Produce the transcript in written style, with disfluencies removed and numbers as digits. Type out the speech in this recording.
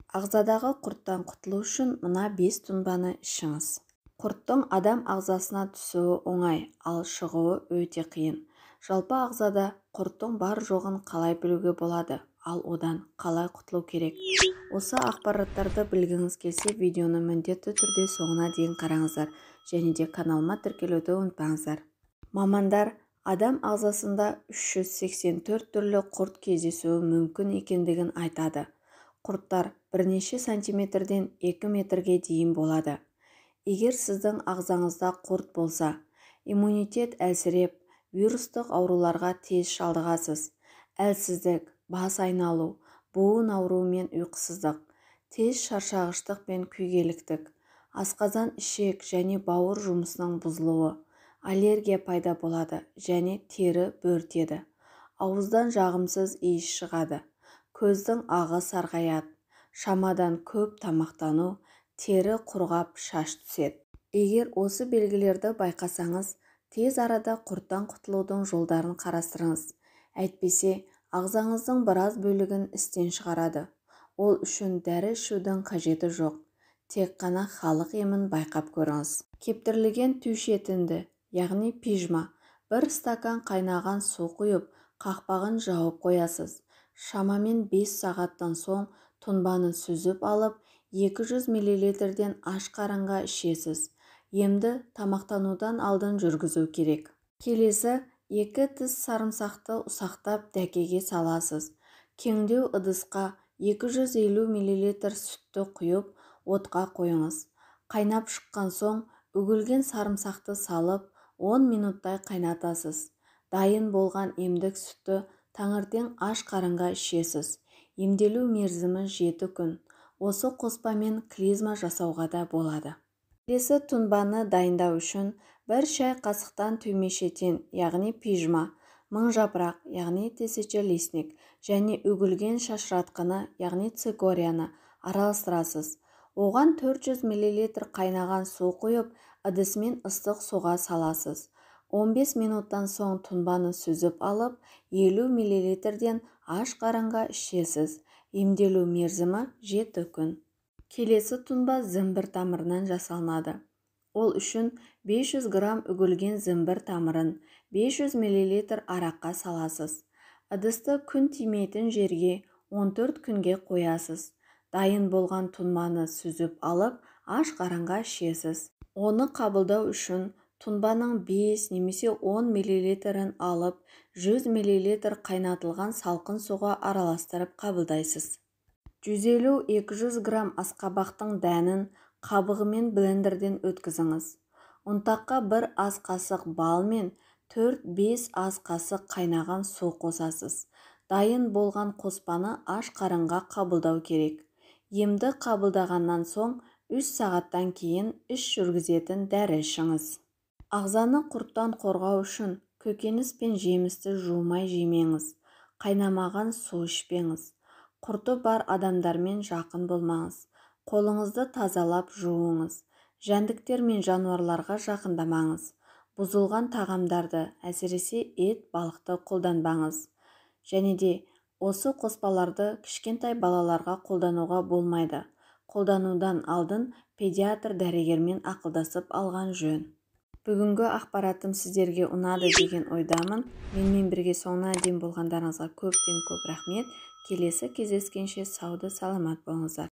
Ағзадағы құрттан құтылу үшін мына 5 тұнбаны ішіңіз. Құрттың адам ағзасына түсуі оңай, ал шығуы өте қиын. Жалпы ағзада құрттың бар жоғын қалай білуге болады, ал одан қалай құтылу керек? Осы ақпараттарды білгіңіз келсе, видеоны міндетті түрде соңына дейін қараңыздар және де каналыма тіркелуді ұмытпаңыздар. Мамандар адам ағзасында 384 түрлі құрт кездесуі мүмкін екендігін айтады. Құрттар бірнеше сантиметрден 2 метрге дейін болады. Егер сіздің ағзаңызда құрт болса, иммунитет әлсіреп, вирустық ауруларға тез шалдығасыз. Әлсіздік, бас айналу, буын ауруы мен ұйқысыздық, тез шаршағыштық пен күйгеліктік, асқазан, ішек және бауыр жұмысының бұзылуы, аллергия пайда болады және тері бөртеді. Ауыздан жағымсыз иіс шығады. Көздің ағы сарғаяды, шамадан көп тамақтану, тері құрғап шаш түседі. Егер осы белгілерді байқасаңыз, тез арада құрттан құтылудың жолдарын қарастырыңыз. Әйтпесе, ағзаңыздың біраз бөлігін істен шығарады. Ол үшін дәрі ішудің қажеті жоқ. Тек қана халық емін байқап көріңіз. Кептірілген түйше етінді, яғни пижма, 1 стакан қайнаған су құйып, қақпағын жауып қоясыз. Шамамен 5 сағаттан соң тұнбаны сүзіп алып, 200 мл-ден аш қарынға ішесіз. Емді тамақтанудан алдын жүргізу керек. Келесі, 2 тіс сарымсақты ұсақтап дәкеге саласыз. Кеңдеу ыдысқа 250 мл сүтті құйып, отқа қойыңыз. Қайнап шыққан соң, үгілген сарымсақты салып, 10 минуттай қайнатасыз. Дайын болған емдік сүтті таңертең аш қарынға ішесіз. Емделу мерзімі 7 күн. Осы қоспамен клизма жасауға да болады. Келесі тұнбаны дайындау үшін 1 шай қасықтан түймешетен, яғни пижма, мыңжапырақ, яғни тысячелистник және үгілген шашыратқыны, яғни цикорияны араластырасыз. Оған 400 мл қайнаған су құйып, ыдысымен ыстық суға саласыз. 15 минуттан соң тұнбаны сүзіп алып, 50 мл-ден аш қарынға ішесіз. Емделу мерзімі 7 күн. Келесі тұнба зімбір тамырынан жасалынады. Ол үшін 500 грамм үгілген зімбір тамырын 500 мл араққа саласыз. Ыдысты күн тимейтін жерге 14 күнге қоясыз. Дайын болған тұнбаны сүзіп алып, аш қарынға ішесіз. Оны қабылдау үшін тұнбаның 5 немесе 10 мл-ін алып, 100 мл қайнатылған салқын суға араластырып қабылдайсыз. 150-200 грамм асқабақтың дәнін қабығымен блендерден өткізіңіз. Ұнтаққа 1 ас қасық бал мен 4-5 ас қасық қайнаған су қосасыз. Дайын болған қоспаны аш қарынға қабылдау керек. Емді қабылдағаннан соң 3 сағаттан кейін іш жүргізетін дәрі ішіңіз. Ағзаны құрттан қорғау үшін көкөніс пен жемісті жумай жемеңіз. Қайнамаған су ішпеңіз. Құрты бар адамдармен жақын болмаңыз. Қолыңызды тазалап жуыңыз. Жәндіктер мен жануарларға жақындамаңыз. Бұзылған тағамдарды, әсіресе ет, балықты қолданбаңыз. Және де осы қоспаларды кішкентай балаларға қолдануға болмайды. Қолданудан алдын педиатр дәрігермен ақылдасып алған жөн. Бүгінгі ақпаратым сіздерге ұнады деген ойдамын. Менімен бірге соңына дейін болғандарыңызға көптен көп рахмет. Келесі кездескенше сауда саламат болыңыздар.